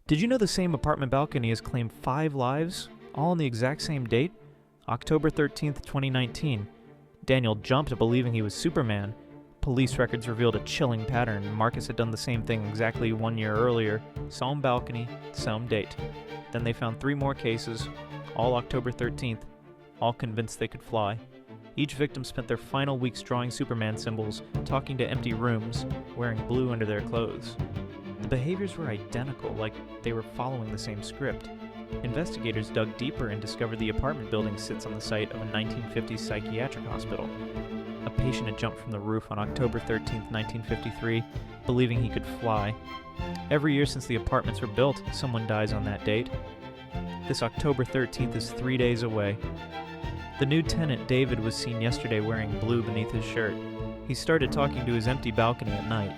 Did you know the same apartment balcony has claimed 5 lives, all on the exact same date? October 13th, 2019. Daniel jumped believing he was Superman. Police records revealed a chilling pattern. Marcus had done the same thing exactly 1 year earlier. Same balcony, same date. Then they found 3 more cases, all October 13th, all convinced they could fly. Each victim spent their final weeks drawing Superman symbols, talking to empty rooms, wearing blue under their clothes. The behaviors were identical, like they were following the same script. Investigators dug deeper and discovered the apartment building sits on the site of a 1950s psychiatric hospital. A patient had jumped from the roof on October 13, 1953, believing he could fly. Every year since the apartments were built, someone dies on that date. This October 13th is 3 days away. The new tenant, David, was seen yesterday wearing blue beneath his shirt. He started talking to his empty balcony at night.